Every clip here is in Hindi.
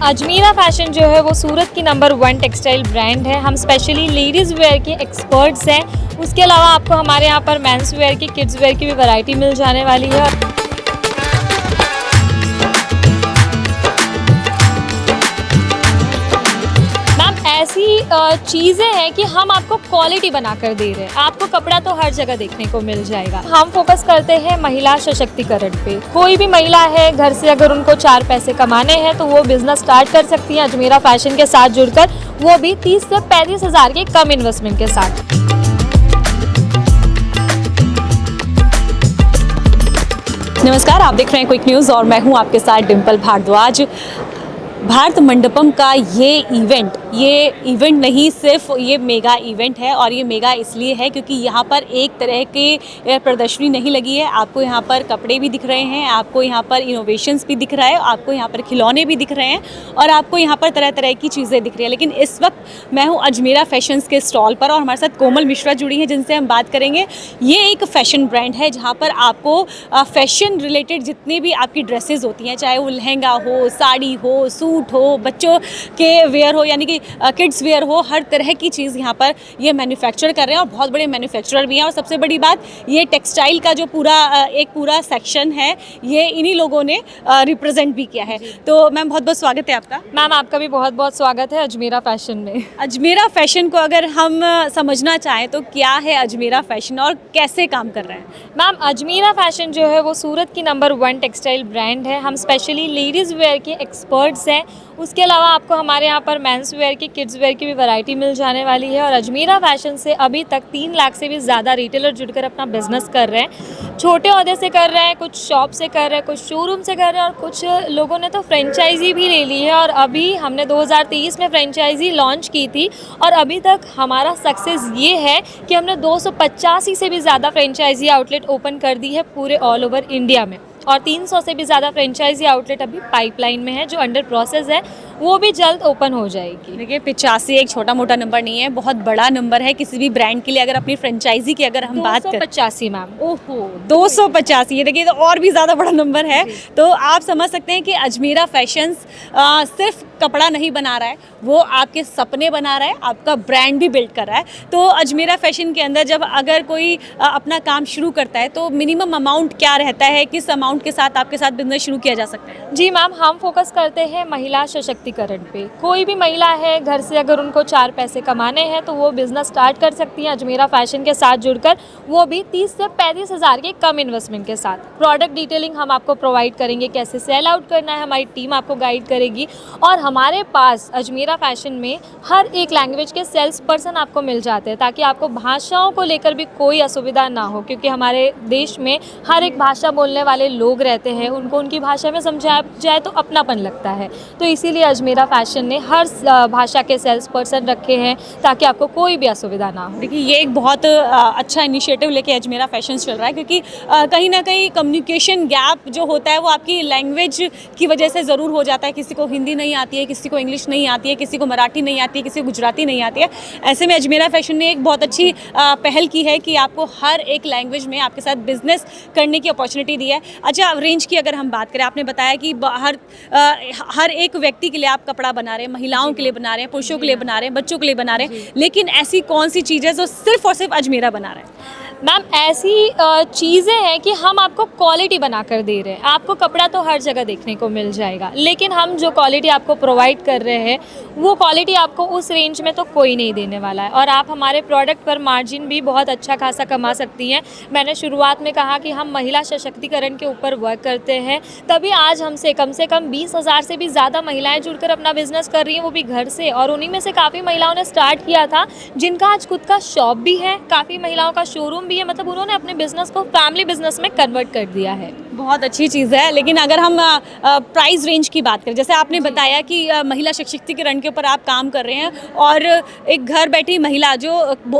अजमीरा फैशन जो है वो सूरत की नंबर 1 टेक्सटाइल ब्रांड है। हम स्पेशली लेडीज़ वेयर के एक्सपर्ट्स हैं। उसके अलावा आपको हमारे यहाँ पर मेंस वेयर की, किड्स वेयर की भी वैरायटी मिल जाने वाली है। ऐसी चीज़ें हैं कि हम आपको क्वालिटी बनाकर दे रहे हैं। आपको कपड़ा तो हर जगह देखने को मिल जाएगा। हम फोकस करते हैं महिला सशक्तिकरण पे। कोई भी महिला है घर से अगर उनको 4 पैसे कमाने हैं तो वो बिजनेस स्टार्ट कर सकती हैं अजमीरा फैशन के साथ जुड़कर, वो भी 30 से 35 हज़ार के कम इन्वेस्टमेंट के साथ। नमस्कार, आप देख रहे हैं क्विक न्यूज़ और मैं हूं आपके साथ डिम्पल भारद्वाज। भारत मंडपम का ये इवेंट नहीं सिर्फ ये मेगा इवेंट है, और ये मेगा इसलिए है क्योंकि यहाँ पर एक तरह के प्रदर्शनी नहीं लगी है। आपको यहाँ पर कपड़े भी दिख रहे हैं, आपको यहाँ पर इनोवेशंस भी दिख रहा है, आपको यहाँ पर खिलौने भी दिख रहे हैं और आपको यहाँ पर तरह तरह की चीज़ें दिख रही हैं। लेकिन इस वक्त मैं हूँ अजमीरा फैशंस के स्टॉल पर और हमारे साथ कोमल मिश्रा जुड़ी हैं जिनसे हम बात करेंगे। ये एक फ़ैशन ब्रांड है जहाँ पर आपको फ़ैशन रिलेटेड जितनी भी आपकी ड्रेसेस होती हैं, चाहे वो लहंगा हो, साड़ी हो, सूट हो, बच्चों के वेयर हो यानी कि किड्स वेयर हो, हर तरह की चीज़ यहाँ पर ये मैन्युफैक्चर कर रहे हैं और बहुत बड़े मैन्युफैक्चरर भी हैं। और सबसे बड़ी बात, ये टेक्सटाइल का जो पूरा सेक्शन है ये इन्हीं लोगों ने रिप्रेजेंट भी किया है। तो मैम बहुत बहुत स्वागत है आपका। मैम आपका भी बहुत बहुत स्वागत है अजमीरा फैशन में। अजमीरा फैशन को अगर हम समझना चाहें तो क्या है अजमीरा फैशन और कैसे काम कर रहे हैं? मैम अजमीरा फैशन जो है वो सूरत की नंबर 1 टेक्सटाइल ब्रांड है। हम स्पेशली लेडीज़ वेयर के एक्सपर्ट्स हैं। उसके अलावा आपको हमारे यहाँ पर मेंस वेयर की, किड्स वेयर की भी वैरायटी मिल जाने वाली है। और अजमीरा फैशन से अभी तक 3 लाख से भी ज़्यादा रिटेलर जुड़कर अपना बिजनेस कर रहे हैं। छोटे ओहदे से कर रहे हैं, कुछ शॉप से कर रहे हैं, कुछ शोरूम से कर रहे हैं और कुछ लोगों ने तो फ्रेंचाइजी भी ले ली है। और अभी हमने 2023 में फ्रेंचाइजी लॉन्च की थी और अभी तक हमारा सक्सेस ये है कि हमने 285 से भी ज़्यादा फ्रेंचाइजी आउटलेट ओपन कर दी है पूरे ऑल ओवर इंडिया में। और 300 से भी ज़्यादा फ्रेंचाइजी आउटलेट अभी पाइपलाइन में है जो अंडर प्रोसेस है, वो भी जल्द ओपन हो जाएगी। देखिए 85 एक छोटा मोटा नंबर नहीं है, बहुत बड़ा नंबर है किसी भी ब्रांड के लिए। अगर अपनी फ्रेंचाइजी की अगर हम बात करें 285 मैम। ओहो 285, ये देखिए तो और भी ज़्यादा बड़ा नंबर है। तो आप समझ सकते हैं कि अजमीरा फैशंस सिर्फ कपड़ा नहीं बना रहा है, वो आपके सपने बना रहा है, आपका ब्रांड भी बिल्ड कर रहा है। तो अजमीरा फैशन के अंदर जब अगर कोई अपना काम शुरू करता है तो मिनिमम अमाउंट क्या रहता है, किस अमाउंट के साथ आपके साथ बिजनेस शुरू किया जा सकता है? जी मैम, हम फोकस करते हैं महिला सशक्तिकरण पे। कोई भी महिला है घर से अगर उनको 4 पैसे कमाने हैं तो वो बिजनेस स्टार्ट कर सकती हैं अजमीरा फैशन के साथ जुड़कर, वो भी 30 से 35 हज़ार के कम इन्वेस्टमेंट के साथ। प्रोडक्ट डिटेलिंग हम आपको प्रोवाइड करेंगे, कैसे सेल आउट करना है हमारी टीम आपको गाइड करेगी। और हमारे पास अजमीरा फैशन में हर एक लैंग्वेज के सेल्स पर्सन आपको मिल जाते हैं ताकि आपको भाषाओं को लेकर भी कोई असुविधा ना हो, क्योंकि हमारे देश में हर एक भाषा बोलने वाले लोग रहते हैं, उनको उनकी भाषा में समझाया जाए तो अपनापन लगता है। तो इसीलिए अजमीरा फैशन ने हर भाषा के सेल्स पर्सन रखे हैं ताकि आपको कोई भी असुविधा ना हो। देखिए ये एक बहुत अच्छा इनिशिएटिव लेके अजमीरा फैशन चल रहा है, क्योंकि कहीं ना कहीं कम्युनिकेशन गैप जो होता है वो आपकी लैंग्वेज की वजह से ज़रूर हो जाता है। किसी को हिंदी नहीं आती है, किसी को इंग्लिश नहीं आती है, किसी को मराठी नहीं आती है, किसी को गुजराती नहीं आती है। ऐसे में अजमीरा फैशन ने एक बहुत अच्छी पहल की है कि आपको हर एक लैंग्वेज में आपके साथ बिजनेस करने की अपॉर्चुनिटी दी है। अच्छा, रेंज की अगर हम बात करें, आपने बताया कि हर एक व्यक्ति के लिए आप कपड़ा बना रहे हैं, महिलाओं के लिए बना रहे हैं, पुरुषों के लिए बना रहे हैं, बच्चों के लिए बना रहे हैं, लेकिन ऐसी कौन सी चीज़ है जो सिर्फ और सिर्फ अजमीरा बना रहा है? मैम ऐसी चीज़ें हैं कि हम आपको क्वालिटी बनाकर दे रहे हैं। आपको कपड़ा तो हर जगह देखने को मिल जाएगा, लेकिन हम जो क्वालिटी आपको प्रोवाइड कर रहे हैं वो क्वालिटी आपको उस रेंज में तो कोई नहीं देने वाला है। और आप हमारे प्रोडक्ट पर मार्जिन भी बहुत अच्छा खासा कमा सकती हैं। मैंने शुरुआत में कहा कि हम महिला सशक्तिकरण के ऊपर वर्क करते हैं, तभी आज हमसे कम 20 हज़ार से भी ज़्यादा महिलाएं जुड़कर अपना बिजनेस कर रही हैं, वो भी घर से। और उन्हीं में से काफ़ी महिलाओं ने स्टार्ट किया था जिनका आज खुद का शॉप भी है, काफ़ी महिलाओं का शोरूम भी है। मतलब उन्होंने अपने बिजनेस को फैमिली बिजनेस में कन्वर्ट कर दिया है। बहुत अच्छी चीज़ है। लेकिन अगर हम प्राइस रेंज की बात करें, जैसे आपने बताया कि महिला सशक्तिकरण के ऊपर आप काम कर रहे हैं और एक घर बैठी महिला जो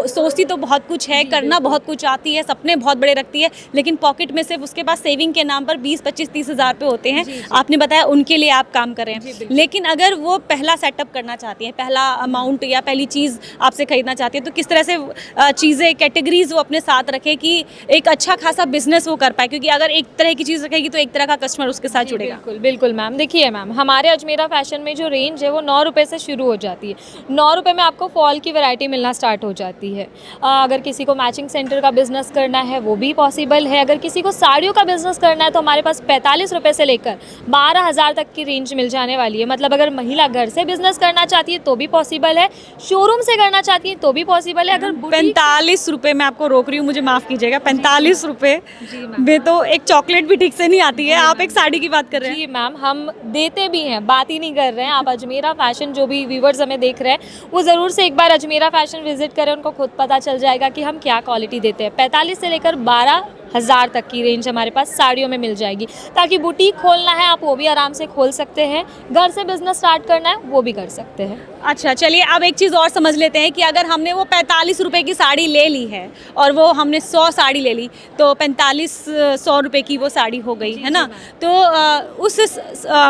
सोचती तो बहुत कुछ है, करना बहुत कुछ आती है, सपने बहुत बड़े रखती है, लेकिन पॉकेट में सिर्फ उसके पास सेविंग के नाम पर 20, 25, 30 हज़ार रुपये होते हैं। आपने बताया उनके लिए आप काम कर रहे हैं। लेकिन अगर वो पहला सेटअप करना चाहती है, पहला अमाउंट या पहली चीज़ आपसे खरीदना चाहती है, तो किस तरह से चीज़ें कैटेगरीज वो अपने साथ रखे कि एक अच्छा खासा बिजनेस वो कर पाए? क्योंकि अगर एक तरह की की चीज़ रखेगी तो एक तरह का कस्टमर उसके साथ जुड़ेगा। बिल्कुल बिल्कुल मैम। देखिए मैम, हमारे अजमेरा फैशन में जो रेंज है वो 9 रुपये से शुरू हो जाती है। 9 रुपये में आपको फॉल की वैरायटी मिलना स्टार्ट हो जाती है। अगर किसी को मैचिंग सेंटर का बिजनेस करना है वो भी पॉसिबल है। अगर किसी को साड़ियों का बिजनेस करना है तो हमारे पास 45 रुपये से लेकर 12,000 तक की रेंज मिल जाने वाली है। मतलब अगर महिला घर से बिजनेस करना चाहती है तो भी पॉसिबल है, शोरूम से करना चाहती है तो भी पॉसिबल है। अगर 45 रुपये मैं आपको रोक रही हूँ, मुझे माफ़ कीजिएगा, 45 रुपये जी मैम। में तो एक चॉकलेट भी ठीक से नहीं आती है। आप एक साड़ी की बात कर रहे हैं। जी मैम, हम देते भी हैं, बात ही नहीं कर रहे हैं। आप अजमेरा फैशन, जो भी व्यूवर्स हमें देख रहे हैं वो ज़रूर से एक बार अजमेरा फैशन विजिट करें, उनको खुद पता चल जाएगा कि हम क्या क्वालिटी देते हैं। 45 से लेकर 12,000 तक की रेंज हमारे पास साड़ियों में मिल जाएगी। ताकि बुटीक खोलना है आप वो भी आराम से खोल सकते हैं, घर से बिजनेस स्टार्ट करना है वो भी कर सकते हैं। अच्छा चलिए, अब एक चीज़ और समझ लेते हैं कि अगर हमने वो 45 रुपये की साड़ी ले ली है और वो हमने 100 साड़ी ले ली तो 100 रुपये की वो साड़ी हो गई, है ना। तो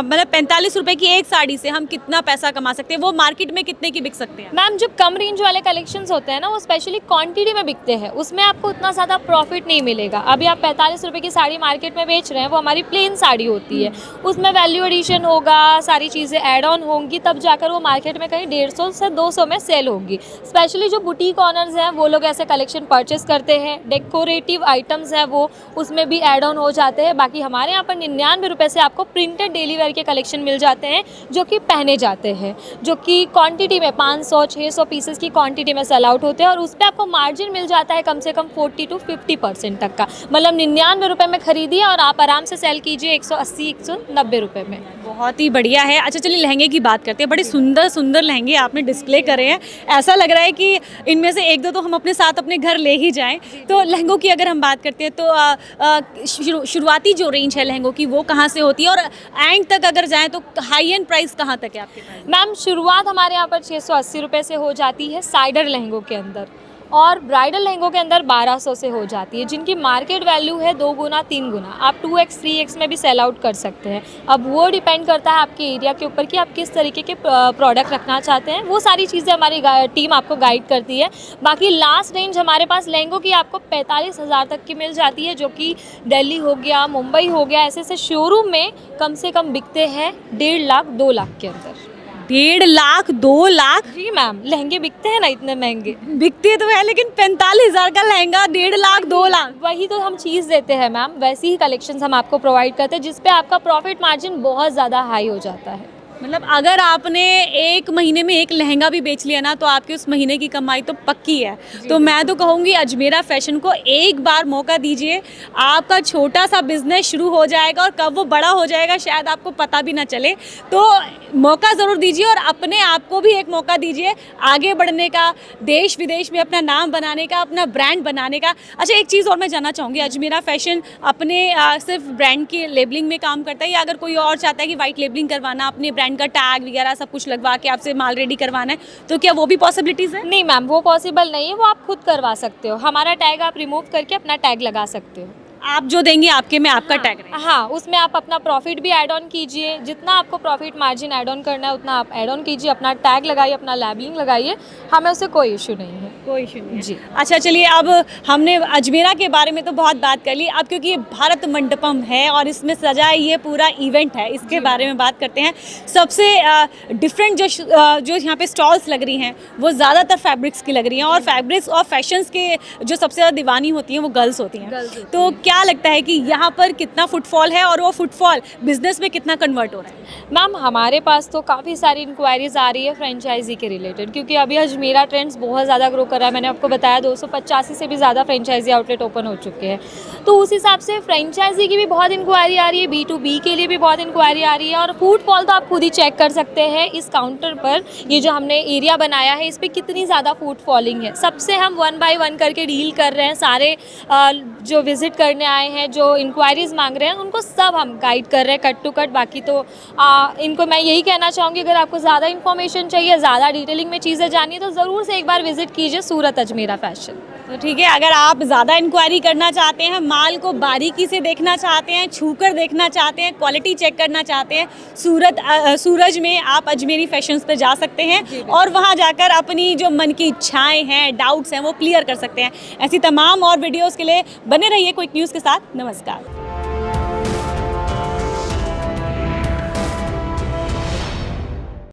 मतलब 45 रुपये की एक साड़ी से हम कितना पैसा कमा सकते हैं, वो मार्केट में कितने की बिक सकते हैं? मैम, जो कम रेंज वाले कलेक्शंस होते हैं ना वो स्पेशली क्वांटिटी में बिकते हैं, उसमें आपको उतना ज़्यादा प्रॉफिट नहीं मिलेगा। अभी आप 45 रुपये की साड़ी मार्केट में बेच रहे हैं, वो हमारी प्लेन साड़ी होती है, उसमें वैल्यू एडिशन होगा, सारी चीज़ें ऐड ऑन होंगी, तब जाकर वो मार्केट में कहीं 150 से 200 में सेल होगी। स्पेशली जो बुटीक ऑनर्स हैं वो लोग ऐसे कलेक्शन परचेस करते हैं। डेकोरेटिव आइटम्स हैं वो उसमें भी ऐड ऑन हो जाते हैं। बाकी हमारे यहाँ पर 99 रुपये से आपको प्रिंटेड डेली वेयर के कलेक्शन मिल जाते हैं जो कि पहने जाते हैं, जो कि क्वांटिटी में 500-600 पीसेस की क्वांटिटी में सेल आउट होते हैं और उस पर आपको मार्जिन मिल जाता है कम से कम 40 to 50% तक का। मतलब 99 रुपये में खरीदिए और आप आराम से सेल कीजिए 180-190 रुपये में। बहुत ही बढ़िया है। अच्छा चलिए, लहंगे की बात करते हैं। बड़े सुंदर सुंदर लहंगे आपने डिस्प्ले करे हैं, ऐसा लग रहा है कि इनमें से एक दो तो हम अपने साथ अपने घर ले ही जाएं। तो लहंगों की अगर हम बात करते हैं तो शुरुआती जो रेंज है लहंगों की वो कहाँ से होती है और एंड तक अगर जाएं तो हाई एंड प्राइस कहाँ तक है आपके पास? मैम, शुरुआत हमारे यहाँ पर 680 रुपये से हो जाती है साइडर लहंगों के अंदर, और ब्राइडल लहंगों के अंदर 1200 से हो जाती है, जिनकी मार्केट वैल्यू है 2 गुना 3 गुना। आप 2x 3x में भी सेल आउट कर सकते हैं। अब वो डिपेंड करता है आपके एरिया के ऊपर कि आप किस तरीके के प्रोडक्ट रखना चाहते हैं। वो सारी चीज़ें हमारी टीम आपको गाइड करती है। बाकी लास्ट रेंज हमारे पास लहंगों की आपको 45,000 तक की मिल जाती है, जो कि दिल्ली हो गया, मुंबई हो गया, ऐसे ऐसे शोरूम में कम से कम बिकते हैं 1.5 लाख 2 लाख के अंदर। 1.5 लाख 2 लाख? जी मैम, लहंगे बिकते हैं ना इतने महंगे। बिकते तो है, लेकिन 45,000 का लहंगा 1.5 लाख 2 लाख? वही तो हम चीज़ देते हैं मैम, वैसी ही कलेक्शंस हम आपको प्रोवाइड करते हैं जिसपे आपका प्रॉफिट मार्जिन बहुत ज़्यादा हाई हो जाता है। मतलब अगर आपने एक महीने में एक लहंगा भी बेच लिया ना तो आपकी उस महीने की कमाई तो पक्की है। तो मैं तो कहूँगी अजमेरा फैशन को एक बार मौका दीजिए, आपका छोटा सा बिजनेस शुरू हो जाएगा और कब वो बड़ा हो जाएगा शायद आपको पता भी ना चले। तो मौका ज़रूर दीजिए और अपने आप को भी एक मौका दीजिए आगे बढ़ने का, देश विदेश में अपना नाम बनाने का, अपना ब्रांड बनाने का। अच्छा, एक चीज़ और मैं जानना चाहूँगी, अजमेरा फैशन अपने सिर्फ ब्रांड की लेबलिंग में काम करता है या अगर कोई और चाहता है कि वाइट लेबलिंग करवाना, अपने ब्रांड का टैग वगैरह सब कुछ लगवा के आपसे माल रेडी करवाना है, तो क्या वो भी पॉसिबिलिटीज़ है? नहीं मैम, वो पॉसिबल नहीं है, वो आप खुद करवा सकते हो। हमारा टैग आप रिमूव करके अपना टैग लगा सकते हो। आप जो देंगे आपके में आपका टैग रहेगा। हाँ, उसमें आप अपना प्रॉफिट भी ऐड ऑन कीजिए, जितना आपको प्रॉफिट मार्जिन ऐड ऑन करना है उतना आप ऐड ऑन कीजिए, अपना टैग लगाइए, अपना लेबलिंग लगाइए, हमें उससे कोई इशू नहीं है। कोई इशू नहीं है जी। अच्छा चलिए, अब हमने अजमेरा के बारे में तो बहुत बात कर ली, अब क्योंकि ये भारत मंडपम है और इसमें सजा ये पूरा इवेंट है, इसके बारे में बात करते हैं। सबसे डिफरेंट जो यहाँ पे स्टॉल्स लग रही हैं वो ज़्यादातर फैब्रिक्स की लग रही हैं और फैब्रिक्स और फैशंस के जो सबसे ज़्यादा दीवानी होती हैं वो गर्ल्स होती हैं। तो क्या लगता है कि यहाँ पर कितना फुटफॉल है और वो फुटफॉल बिजनेस में कितना कन्वर्ट हो रहा है? मैम, हमारे पास तो काफ़ी सारी इंक्वायरीज़ आ रही है फ्रेंचाइजी के रिलेटेड, क्योंकि अभी अजमेरा ट्रेंड्स बहुत ज़्यादा ग्रो कर रहा है। मैंने आपको बताया 285 से भी ज़्यादा फ्रेंचाइजी आउटलेट ओपन हो चुके हैं, तो उस हिसाब से फ्रेंचाइजी की भी बहुत इंक्वायरी आ रही है, B2B के लिए भी बहुत इंक्वायरी आ रही है। और फुटफॉल तो आप खुद ही चेक कर सकते हैं इस काउंटर पर, ये जो हमने एरिया बनाया है इस पर कितनी ज़्यादा फुटफॉलिंग है। सबसे हम 1 by 1 करके डील कर रहे हैं, सारे जो विज़िट करने आए हैं, जो इंक्वायरीज़ मांग रहे हैं, उनको सब हम गाइड कर रहे हैं कट टू कट। बाकी तो इनको मैं यही कहना चाहूँगी, अगर आपको ज़्यादा इन्फॉर्मेशन चाहिए, ज़्यादा डिटेलिंग में चीज़ें जाननी है तो ज़रूर से एक बार विजिट कीजिए सूरत अजमेरा फैशन। तो ठीक है, अगर आप ज़्यादा इंक्वायरी करना चाहते हैं, माल को बारीकी से देखना चाहते हैं, छूकर देखना चाहते हैं, क्वालिटी चेक करना चाहते हैं, सूरज में आप अजमेरी फैशंस पे जा सकते हैं और वहाँ जाकर अपनी जो मन की इच्छाएं हैं, डाउट्स हैं, वो क्लियर कर सकते हैं। ऐसी तमाम और वीडियोज़ के लिए बने रहिए क्विक न्यूज़ के साथ। नमस्कार।